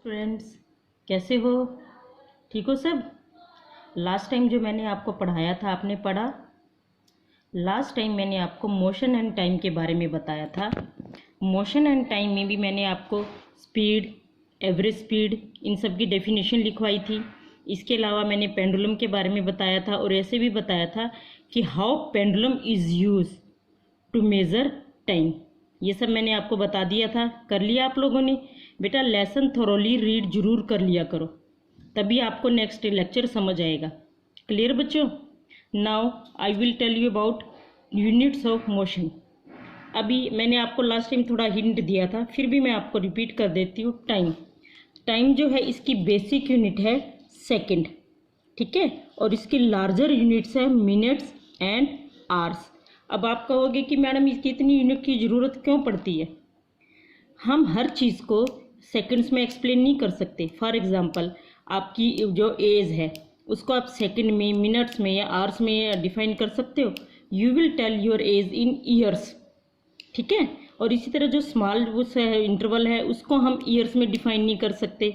Students, कैसे हो? ठीक हो सब? लास्ट टाइम जो मैंने आपको पढ़ाया था आपने पढ़ा? लास्ट टाइम मैंने आपको मोशन एंड टाइम के बारे में बताया था। मोशन एंड टाइम में भी मैंने आपको स्पीड, एवरेज स्पीड, इन सब की डेफिनेशन लिखवाई थी। इसके अलावा मैंने पेंडुलम के बारे में बताया था और ऐसे भी बताया था कि how pendulum is use to measure time. ये सब मैंने आपको बता दिया था। कर लिया आप लोगों ने? बेटा लेसन थोरोली रीड जरूर कर लिया करो, तभी आपको नेक्स्ट लेक्चर समझ आएगा। क्लियर बच्चों? Now I will tell you about units of motion. अभी मैंने आपको लास्ट टाइम थोड़ा हिंट दिया था, फिर भी मैं आपको रिपीट कर देती हूँ। टाइम, टाइम जो है इसकी बेसिक यूनिट है सेकंड, ठीक है, और इसकी लार्जर यूनिट्स है मिनट्स एंड आवर्स। अब आप कहोगे कि मैडम इसकी इतनी यूनिट की ज़रूरत क्यों पड़ती है? हम हर चीज़ को सेकंड्स में एक्सप्लेन नहीं कर सकते। फॉर एग्जांपल आपकी जो एज है उसको आप सेकंड में, मिनट्स में या आवर्स में डिफाइन कर सकते हो। You will tell your age in years, ठीक है। और इसी तरह जो स्मॉल उस इंटरवल है उसको हम ईयर्स में डिफाइन नहीं कर सकते।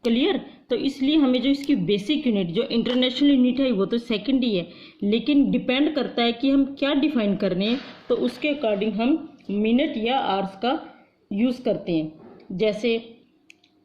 क्लियर? तो इसलिए हमें जो इसकी बेसिक यूनिट, जो इंटरनेशनल यूनिट है, वो तो सेकंड ही है, लेकिन डिपेंड करता है कि हम क्या डिफाइन कर रहे हैं, तो उसके अकॉर्डिंग हम मिनट या आवर्स का यूज़ करते हैं। जैसे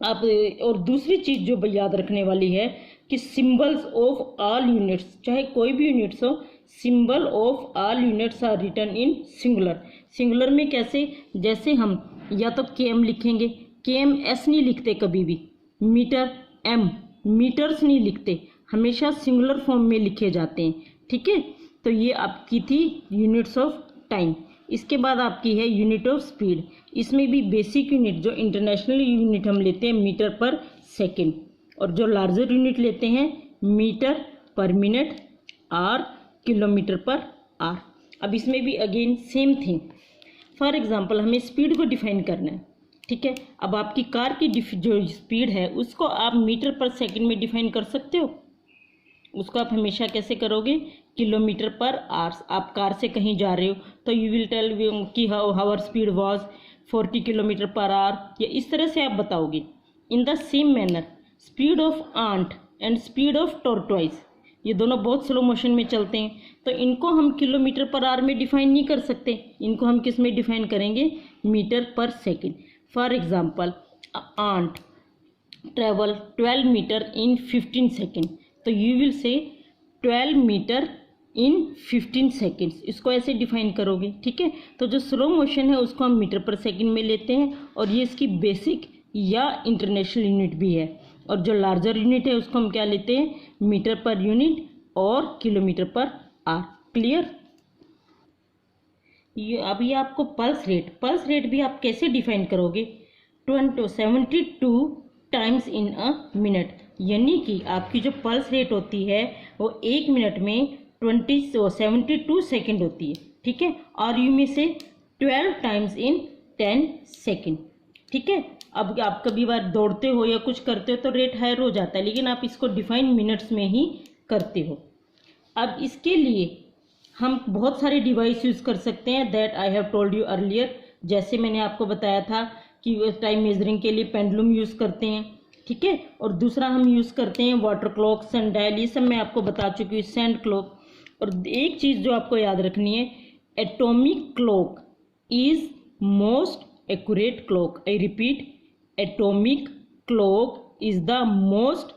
आप, और दूसरी चीज़ जो याद रखने वाली है कि सिंबल्स ऑफ ऑल यूनिट्स, चाहे कोई भी यूनिट्स हो, symbol of all units are written in singular. Singular में कैसे? जैसे हम या तो केएम लिखेंगे, केएम एस नहीं लिखते कभी भी, मीटर एम, मीटर्स नहीं लिखते, हमेशा सिंगुलर फॉर्म में लिखे जाते हैं, ठीक है। तो ये आपकी थी यूनिट्स ऑफ टाइम। इसके बाद आपकी है यूनिट ऑफ स्पीड। इसमें भी बेसिक यूनिट जो इंटरनेशनल यूनिट हम लेते हैं मीटर पर सेकंड, और जो लार्जर यूनिट लेते हैं मीटर पर मिनट और किलोमीटर पर आवर। अब इसमें भी again same thing. For example हमें स्पीड को डिफाइन करना है, ठीक है। अब आपकी कार की जो स्पीड है उसको आप मीटर पर सेकंड में डिफाइन कर सकते हो। उसको आप हमेशा कैसे करोगे? Kilometre per hours. आप कार से कहीं जा रहे हो तो यू विल टेल कि our speed was 40 kilometre per hour, या इस तरह से आप बताओगे। In the same manner speed of ant and speed of tortoise, ये दोनों बहुत स्लो मोशन में चलते हैं, तो इनको हम किलोमीटर पर आवर में डिफाइन नहीं कर सकते। इनको हम किस में डिफाइन करेंगे? Metre per second. For example ant travel 12 metre in 15 second, तो you will say 12 metre in 15 seconds. इसको ऐसे डिफाइन करोगे, ठीक है। तो जो स्लो मोशन है उसको हम मीटर पर सेकेंड में लेते हैं, और ये इसकी बेसिक या इंटरनेशनल यूनिट भी है। और जो लार्जर यूनिट है उसको हम क्या लेते हैं? मीटर पर यूनिट और किलोमीटर पर आवर। क्लियर? ये अभी आपको पल्स रेट भी आप कैसे डिफाइन करोगे? 72 टाइम्स इन अ मिनट, यानी कि आपकी जो पल्स रेट होती है वो 1 मिनट में 72 सेकेंड होती है, ठीक है। और यू में से 12 टाइम्स इन 10 सेकेंड, ठीक है। अब आप कभी बार दौड़ते हो या कुछ करते हो तो रेट हायर हो जाता है, लेकिन आप इसको डिफाइन मिनट्स में ही करते हो। अब इसके लिए हम बहुत सारे डिवाइस यूज़ कर सकते हैं, that I have told you earlier. जैसे मैंने आपको बताया था कि टाइम मेजरिंग के लिए पेंडुलम यूज़ करते हैं, ठीक है। और दूसरा हम यूज़ करते हैं वाटर क्लॉक, सनडायल, ये सब मैं आपको बता चुकी हूँ, सैंड क्लॉक। और एक चीज़ जो आपको याद रखनी है, atomic clock is most accurate clock. I repeat, atomic clock is the most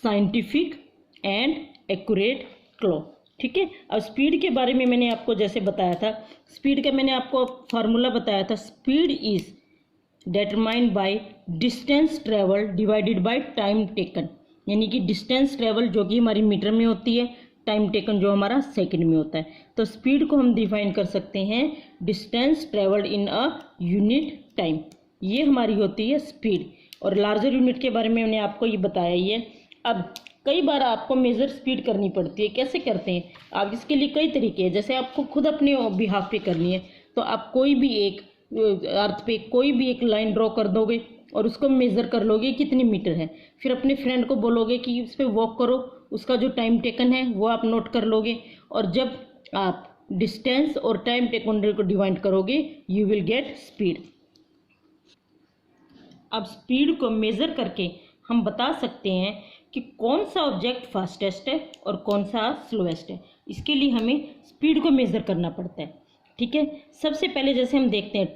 scientific and accurate clock, ठीक है। अब स्पीड के बारे में मैंने आपको जैसे बताया था, स्पीड का मैंने आपको फार्मूला बताया था, speed is determined by distance travel divided by time taken, यानी कि डिस्टेंस ट्रेवल जो कि हमारी मीटर में होती है, टाइम टेकन जो हमारा सेकंड में होता है। तो स्पीड को हम डिफाइन कर सकते हैं distance travelled in a unit time, ये हमारी होती है स्पीड। और लार्जर यूनिट के बारे में मैंने आपको ये बताया ही है। अब कई बार आपको मेजर स्पीड करनी पड़ती है, कैसे करते हैं आप? इसके लिए कई तरीके हैं। जैसे आपको खुद अपने बिहाफ पे करनी है तो आप कोई भी एक अर्थ पे कोई भी एक लाइन ड्रॉ कर दोगे और उसको मेज़र कर लोगे कितनी मीटर है, फिर अपने फ्रेंड को बोलोगे कि उस पर वॉक करो, उसका जो टाइम टेकन है वो आप नोट कर लोगे, और जब आप डिस्टेंस और टाइम टेकन को डिवाइड करोगे यू विल गेट स्पीड। अब स्पीड को मेज़र करके हम बता सकते हैं कि कौन सा ऑब्जेक्ट फास्टेस्ट है और कौन सा स्लोएस्ट है। इसके लिए हमें स्पीड को मेज़र करना पड़ता है। ठीक है, सबसे पहले जैसे हम देखते हैं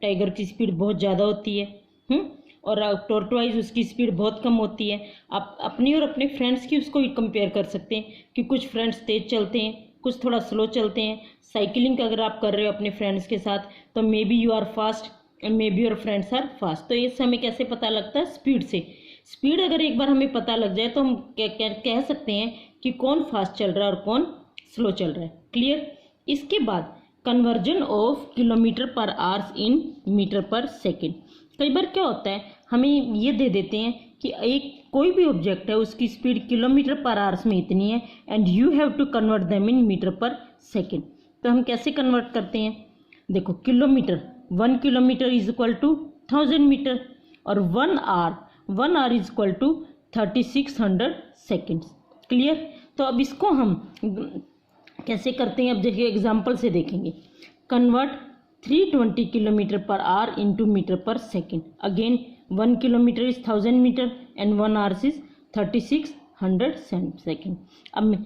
टाइगर की स्पीड बहुत ज़्यादा होती है और टॉर्टोइज उसकी स्पीड बहुत कम होती है। आप अपनी और अपने फ्रेंड्स की उसको कंपेयर कर सकते हैं कि कुछ फ्रेंड्स तेज़ चलते हैं, कुछ थोड़ा स्लो चलते हैं। साइकिलिंग अगर आप कर रहे हो अपने फ्रेंड्स के साथ तो maybe you are fast and maybe your friends are fast. तो इससे हमें कैसे पता लगता है? स्पीड से। स्पीड अगर एक बार हमें पता लग जाए तो हम कह सकते हैं कि कौन फास्ट चल रहा है और कौन स्लो चल रहा है। क्लियर? इसके बाद conversion of kilometre per hours in metre per second. कई बार क्या होता है, हमें ये दे देते हैं कि कोई भी ऑब्जेक्ट है उसकी स्पीड किलोमीटर पर आवर्स में इतनी है and you have to convert them in metre per second. तो हम कैसे कन्वर्ट करते हैं? देखो, kilometre, 1 kilometre is equal to 1000 metre और 1 hour is equal to 3600 seconds. Clear? तो अब इसको हम कैसे करते हैं? अब देखिए एग्जाम्पल से देखेंगे। Convert 320 kilometre per hour into metre per second. Again 1 kilometre is 1000 metre and 1 hour is 3600 second. अब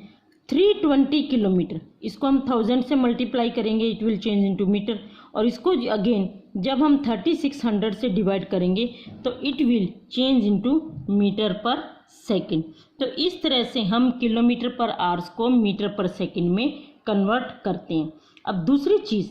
320 किलोमीटर, इसको हम 1000 से मल्टीप्लाई करेंगे, it will change into metre, और इसको अगेन जब हम 3600 से डिवाइड करेंगे तो it will change into metre per second. तो इस तरह से हम किलोमीटर पर आवर्स को मीटर पर सेकेंड में कन्वर्ट करते हैं। अब दूसरी चीज़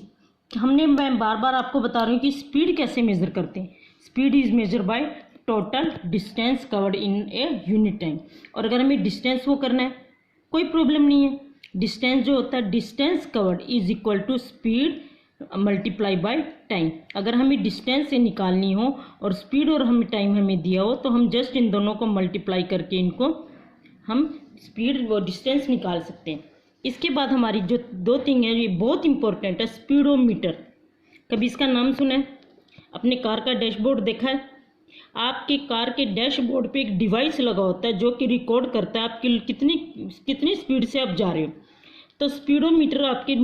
मैं बार बार आपको बता रही हूँ कि स्पीड कैसे मेज़र करते हैं। Speed is measure by total distance covered in a unit time. और अगर हमें डिस्टेंस वो करना है कोई प्रॉब्लम नहीं है। डिस्टेंस जो होता है, distance covered is equal to speed multiply by time. अगर हमें डिस्टेंस से निकालनी हो और स्पीड और हमें टाइम हमें दिया हो तो हम जस्ट इन दोनों को मल्टीप्लाई करके इनको हम स्पीड व डिस्टेंस निकाल सकते हैं। इसके बाद हमारी जो दो थिंग है ये बहुत इंपॉर्टेंट है, स्पीडोमीटर। कभी इसका नाम सुना है? अपने कार का डैशबोर्ड देखा है? आपके कार के डैशबोर्ड पे एक डिवाइस लगा होता है जो कि रिकॉर्ड करता है आपकी कितनी स्पीड से आप जा रहे हो। तो स्पीडोमीटर आपके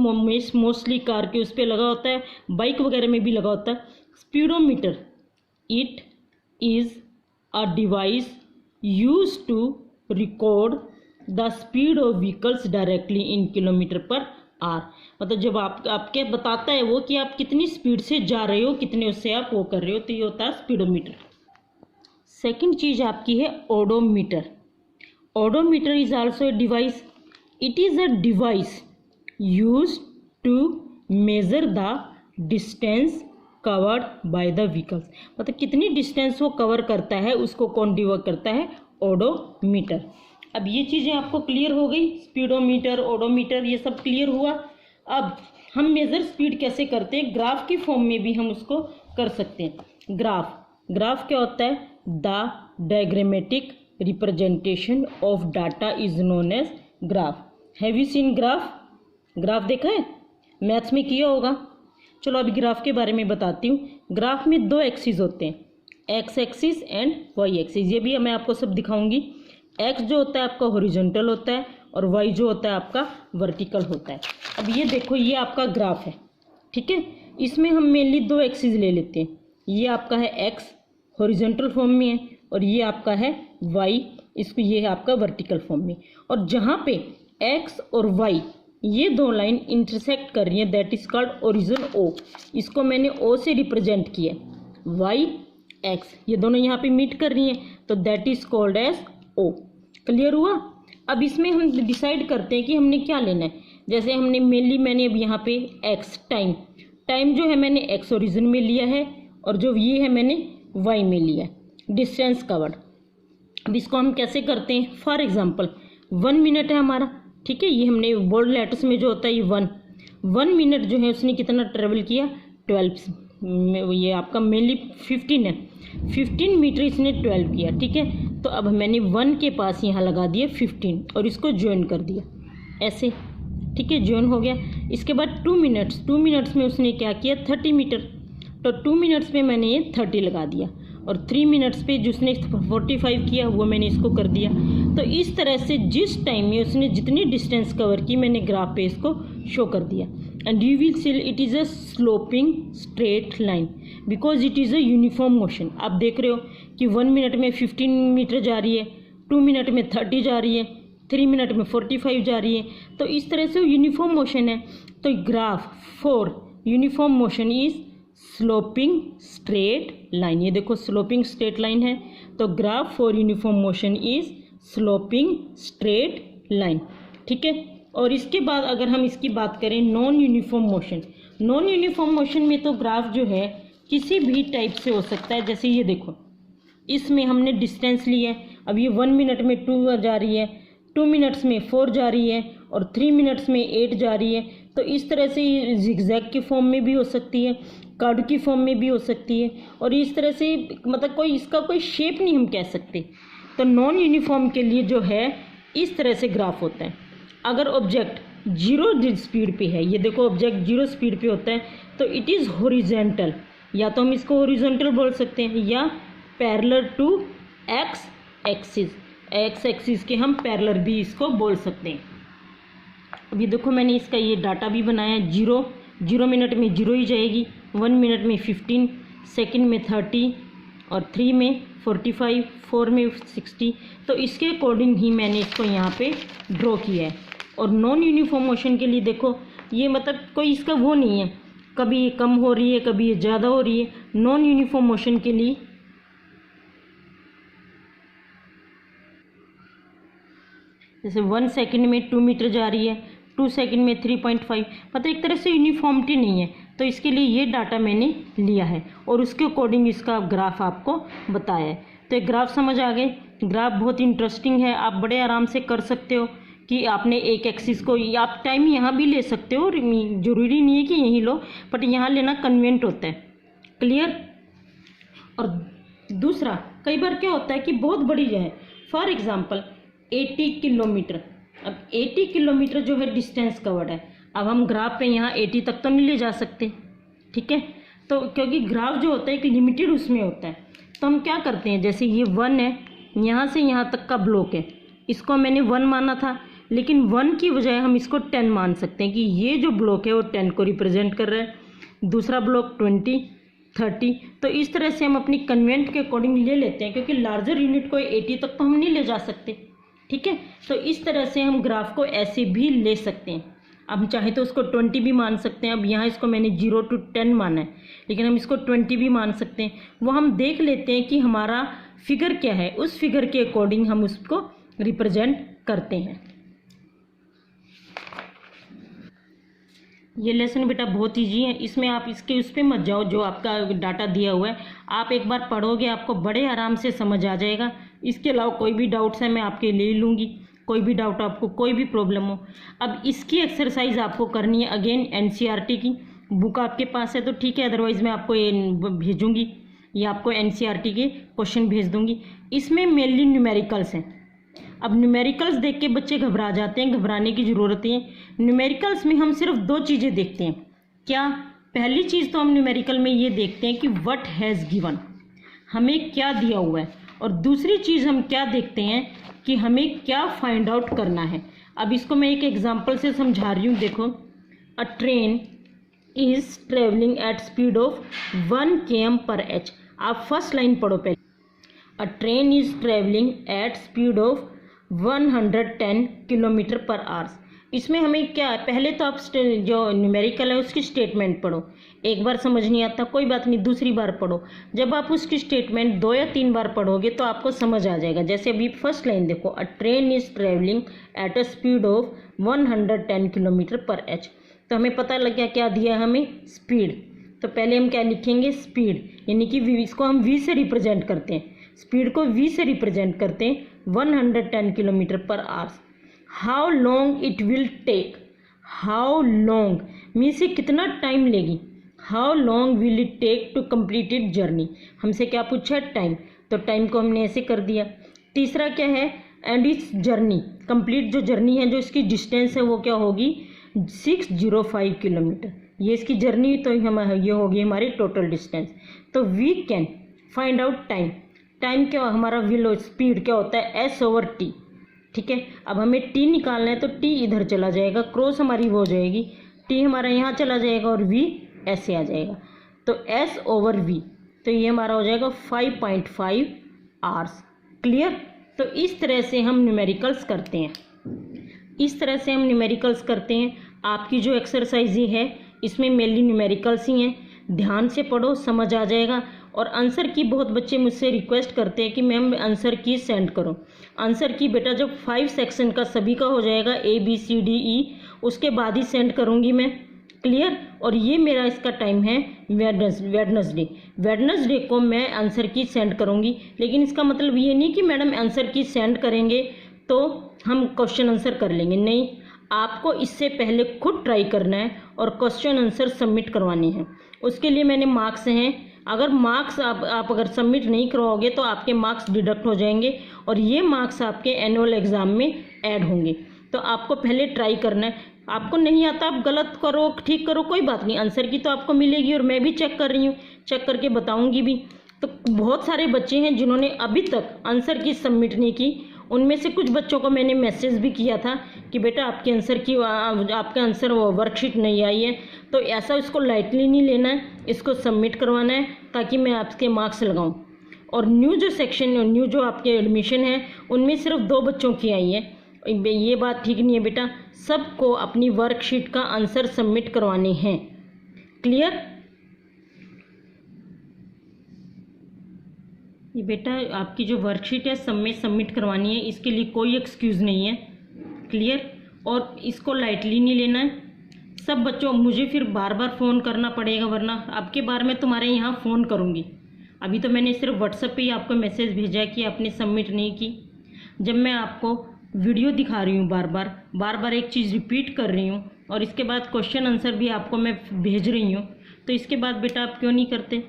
मोस्टली कार के उस पर लगा होता है, बाइक वगैरह में भी लगा होता है speedometer. It is a device use to record the speed of vehicles directly in kilometre per hour. मतलब जब आपके बताता है वो कि आप कितनी स्पीड से जा रहे हो, कितने उससे आप वो कर रहे हो, तो ये होता है स्पीडोमीटर। सेकंड चीज़ आपकी है odometer. Odometer is also a device. It is a device use to measure the distance covered by the vehicles. मतलब कितनी डिस्टेंस वो कवर करता है उसको कौन डिवाइड करता है? ओडोमीटर। अब ये चीज़ें आपको क्लियर हो गई, स्पीडोमीटर, ओडोमीटर, ये सब क्लियर हुआ। अब हम मेज़र स्पीड कैसे करते हैं? ग्राफ की फॉर्म में भी हम उसको कर सकते हैं। ग्राफ क्या होता है? The diagrammatic representation of data is known as graph. Have you seen graph? Graph देखा है? मैथ्स में किया होगा। चलो अभी ग्राफ के बारे में बताती हूँ। ग्राफ में 2 एक्सिस होते हैं, X axis and Y axis. ये भी मैं आपको सब दिखाऊंगी। एक्स जो होता है आपका हॉरिजॉन्टल होता है और वाई जो होता है आपका वर्टिकल होता है। अब ये देखो, ये आपका ग्राफ है, ठीक है। इसमें हम मेनली 2 एक्सिस ले लेते हैं। ये आपका है एक्स, हॉरिजॉन्टल फॉर्म में है, और ये आपका है वाई, इसको ये है आपका वर्टिकल फॉर्म में। और जहाँ पे एक्स और वाई ये 2 लाइन इंटरसेक्ट कर रही है that is called origin O. इसको मैंने ओ से रिप्रेजेंट किया। वाई एक्स ये दोनों यहाँ पे मीट कर रही हैं तो that is called as O. Clear हुआ? अब इसमें हम डिसाइड करते हैं कि हमने क्या लेना है। जैसे मैंने अब यहाँ पे एक्स टाइम जो है मैंने एक्स ओरिजिन में लिया है और जो ये है मैंने वाई में लिया है, डिस्टेंस कवर्ड। अब इसको हम कैसे करते हैं? फॉर एग्जांपल 1 मिनट है हमारा, ठीक है। ये हमने बोल्ड लेटर्स में जो होता है ये 1 मिनट जो है उसने कितना ट्रेवल किया? 12। ये आपका मेनली 15 है, 15 मीटर इसने 12 किया, ठीक है। तो अब मैंने 1 के पास यहाँ लगा दिया 15 और इसको ज्वाइन कर दिया ऐसे, ठीक है, ज्वाइन हो गया। इसके बाद 2 मिनट्स में उसने क्या किया? 30 मीटर। तो 2 मिनट्स में मैंने ये 30 लगा दिया और 3 मिनट्स पे जिसने 45 किया वो मैंने इसको कर दिया। तो इस तरह से जिस टाइम में उसने जितनी डिस्टेंस कवर की मैंने ग्राफ पे इसको शो कर दिया। and you will see it is a sloping straight line because it is a uniform motion. आप देख रहे हो कि 1 मिनट में 15 मीटर जा रही है, 2 मिनट में 30 जा रही है, 3 मिनट में 45 जा रही है, तो इस तरह से यूनिफॉर्म मोशन है. तो graph for uniform motion is sloping straight line. ये देखो स्लोपिंग स्ट्रेट लाइन है, तो graph for uniform motion is sloping straight line. ठीक है. और इसके बाद अगर हम इसकी बात करें non uniform motion, non uniform motion में तो ग्राफ जो है किसी भी टाइप से हो सकता है. जैसे ये देखो, इसमें हमने डिस्टेंस ली है, अब ये 1 मिनट में 2 जा रही है, 2 मिनट्स में 4 जा रही है और 3 मिनट्स में 8 जा रही है. तो इस तरह से ये जिगजैग की फॉर्म में भी हो सकती है, कार्ड की फॉर्म में भी हो सकती है, और इस तरह से मतलब कोई इसका कोई शेप नहीं हम कह सकते. तो नॉन यूनिफॉर्म के लिए जो है इस तरह से ग्राफ होता है. अगर ऑब्जेक्ट 0 स्पीड पे है, ये देखो ऑब्जेक्ट 0 स्पीड पे होता है, तो इट इज़ हॉरिजॉन्टल. या तो हम इसको हॉरिजॉन्टल बोल सकते हैं या parallel to X axis. X axis के हम पैरेलल भी इसको बोल सकते हैं. अभी देखो मैंने इसका ये डाटा भी बनाया है. 0 मिनट में 0 ही जाएगी, 1 मिनट में 15, सेकंड में 30 और 3 में 45, 4 में 60. तो इसके अकॉर्डिंग ही मैंने इसको यहाँ पे ड्रॉ किया है. और नॉन यूनिफॉर्म मोशन के लिए देखो ये मतलब कोई इसका वो नहीं है, कभी ये कम हो रही है, कभी ये ज़्यादा हो रही है. नॉन यूनिफॉर्म मोशन के लिए जैसे 1 सेकंड में 2 मीटर जा रही है, 2 सेकंड में 3.5, मतलब एक तरह से यूनिफॉर्मिटी नहीं है. तो इसके लिए ये डाटा मैंने लिया है और उसके अकॉर्डिंग इसका ग्राफ आपको बताया है. तो एक ग्राफ समझ आ गए. ग्राफ बहुत इंटरेस्टिंग है, आप बड़े आराम से कर सकते हो कि आपने एक एक्सिस को, आप टाइम यहाँ भी ले सकते हो, जरूरी नहीं है कि यहीं लो, बट यहाँ लेना कन्वीनियंट होता है. क्लियर. और दूसरा कई बार क्या होता है कि बहुत बड़ी है, फॉर एग्जांपल 80 किलोमीटर. अब 80 किलोमीटर जो है डिस्टेंस कवर्ड है. अब हम ग्राफ पे यहाँ 80 तक तो नहीं ले जा सकते. ठीक है. तो क्योंकि ग्राफ जो होता है एक लिमिटेड उसमें होता है, तो हम क्या करते हैं, जैसे ये 1 है, यहाँ से यहाँ तक का ब्लॉक है, इसको मैंने 1 माना था, लेकिन 1 की बजाय हम इसको 10 मान सकते हैं कि ये जो ब्लॉक है वो 10 को रिप्रेजेंट कर रहा है, दूसरा ब्लॉक 20, 30. तो इस तरह से हम अपनी कन्वेंट के अकॉर्डिंग ले लेते हैं, क्योंकि लार्जर यूनिट को 80 तक तो हम नहीं ले जा सकते. ठीक है. तो इस तरह से हम ग्राफ को ऐसे भी ले सकते हैं. अब चाहे तो उसको 20 भी मान सकते हैं. अब यहाँ इसको मैंने 0 to 10 माना है, लेकिन हम इसको 20 भी मान सकते हैं. वो हम देख लेते हैं कि हमारा फिगर क्या है, उस फिगर के अकॉर्डिंग हम उसको रिप्रेजेंट करते हैं. ये लेसन बेटा बहुत ईजी है, इसमें आप इसके उस पर मत जाओ जो आपका डाटा दिया हुआ है. आप एक बार पढ़ोगे आपको बड़े आराम से समझ आ जाएगा. इसके अलावा कोई भी डाउट्स है मैं आपके ले लूँगी, कोई भी डाउट आपको कोई भी प्रॉब्लम हो. अब इसकी एक्सरसाइज आपको करनी है अगेन NCERT की बुक आपके पास है तो ठीक है, अदरवाइज़ मैं आपको ये भेजूँगी, ये आपको NCERT के क्वेश्चन भेज दूँगी. इसमें मेनली न्यूमेरिकल्स हैं. अब न्यूमेरिकल्स देख के बच्चे घबरा जाते हैं, घबराने की ज़रूरत है. न्यूमेरिकल्स में हम सिर्फ 2 चीज़ें देखते हैं. क्या? पहली चीज़ तो हम न्यूमेरिकल में ये देखते हैं कि व्हाट हैज़ गिवन, हमें क्या दिया हुआ है, और दूसरी चीज़ हम क्या देखते हैं कि हमें क्या फाइंड आउट करना है. अब इसको मैं एक एग्जांपल से समझा रही हूँ. देखो, अ train is travelling at speed of 1 km/h. आप फर्स्ट लाइन पढ़ो पहले. अ train is travelling at speed of 110 km/h. इसमें हमें क्या है, पहले तो आप जो न्यूमेरिकल है उसकी स्टेटमेंट पढ़ो. एक बार समझ नहीं आता कोई बात नहीं, दूसरी बार पढ़ो. जब आप उसकी स्टेटमेंट 2 या 3 बार पढ़ोगे तो आपको समझ आ जाएगा. जैसे अभी फर्स्ट लाइन देखो, अ train is travelling at a speed of 110 km/h. तो हमें पता लग गया क्या दिया हमें, स्पीड. तो पहले हम क्या लिखेंगे, स्पीड, यानी कि इसको हम v से रिप्रेजेंट करते हैं, स्पीड को v से रिप्रेजेंट करते हैं 110 km/h. How long it will take, how long means ये कितना टाइम लेगी. How long will it take to complete it journey, हमसे क्या पूछा है, टाइम. तो टाइम को हमने ऐसे कर दिया. तीसरा क्या है, एंड इट्स जर्नी, कंप्लीट जो जर्नी है, जो इसकी डिस्टेंस है वो क्या होगी, 605 किलोमीटर. ये इसकी जर्नी, तो हम ये होगी हमारी टोटल डिस्टेंस. तो we can find out time. Time क्या हमारा विल, स्पीड क्या होता है, S/T. ठीक है. अब हमें T निकालना है तो T इधर चला जाएगा, क्रॉस हमारी वो हो जाएगी टी हमारा यहाँ चला जाएगा और वी ऐसे आ जाएगा, तो एस ओवर वी, तो ये हमारा हो जाएगा 5.5 आवर्स। क्लियर। तो इस तरह से हम न्यूमेरिकल्स करते हैं, इस तरह से हम न्यूमेरिकल्स करते हैं। आपकी जो एक्सरसाइज है इसमें मेनली न्यूमेरिकल्स ही हैं, ध्यान से पढ़ो, समझ आ जाएगा। और आंसर की बहुत बच्चे मुझसे रिक्वेस्ट करते हैं कि मैम आंसर की सेंड करो। आंसर की बेटा जब 5 सेक्शन का सभी का हो जाएगा ABCDE, उसके बाद ही सेंड करूँगी मैं। क्लियर। और ये मेरा इसका टाइम है वेडनेसडे को मैं आंसर की सेंड करूँगी। लेकिन इसका मतलब ये नहीं कि मैडम आंसर की सेंड करेंगे तो हम क्वेश्चन आंसर कर लेंगे, नहीं, आपको इससे पहले खुद ट्राई करना है और क्वेश्चन आंसर सबमिट करवाने हैं। उसके लिए मैंने मार्क्स हैं, अगर मार्क्स आप अगर सबमिट नहीं करवाओगे तो आपके मार्क्स डिडक्ट हो जाएंगे और ये मार्क्स आपके एनुअल एग्ज़ाम में ऐड होंगे। तो आपको पहले ट्राई करना है, आपको नहीं आता आप गलत करो ठीक करो कोई बात नहीं, आंसर की तो आपको मिलेगी और मैं भी चेक कर रही हूँ, चेक करके बताऊँगी भी। तो बहुत सारे बच्चे हैं जिन्होंने अभी तक आंसर की सबमिट नहीं की, उनमें से कुछ बच्चों को मैंने मैसेज भी किया था कि बेटा आपके आंसर वर्कशीट नहीं आई है, तो ऐसा इसको लाइटली नहीं लेना है, इसको सबमिट करवाना है ताकि मैं आपके मार्क्स लगाऊं। और न्यू जो आपके एडमिशन है उनमें सिर्फ 2 बच्चों की आई है, ये बात ठीक नहीं है बेटा, सबको अपनी वर्कशीट का आंसर सबमिट करवाने हैं। क्लियर। ये बेटा आपकी जो वर्कशीट है सब में सबमिट करवानी है, इसके लिए कोई एक्सक्यूज़ नहीं है। क्लियर। और इसको लाइटली नहीं लेना है सब बच्चों, मुझे फिर बार बार फ़ोन करना पड़ेगा, वरना अब के बार मैं तुम्हारे यहाँ फ़ोन करूँगी। अभी तो मैंने सिर्फ व्हाट्सएप पे ही आपको मैसेज भेजा है कि आपने सबमिट नहीं की। जब मैं आपको वीडियो दिखा रही हूँ बार बार एक चीज़ रिपीट कर रही हूँ और इसके बाद क्वेश्चन आंसर भी आपको मैं भेज रही हूँ, तो इसके बाद बेटा आप क्यों नहीं करते?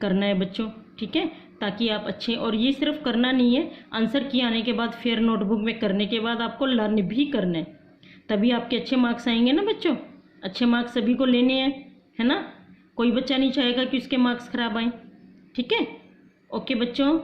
करना है बच्चों, ठीक है, ताकि आप अच्छे, और ये सिर्फ करना नहीं है, आंसर की आने के बाद फिर नोटबुक में करने के बाद आपको लर्न भी करना है, तभी आपके अच्छे मार्क्स आएंगे ना बच्चों। अच्छे मार्क्स सभी को लेने हैं, है ना, कोई बच्चा नहीं चाहेगा कि उसके मार्क्स ख़राब आएँ। ठीक है, ओके बच्चों।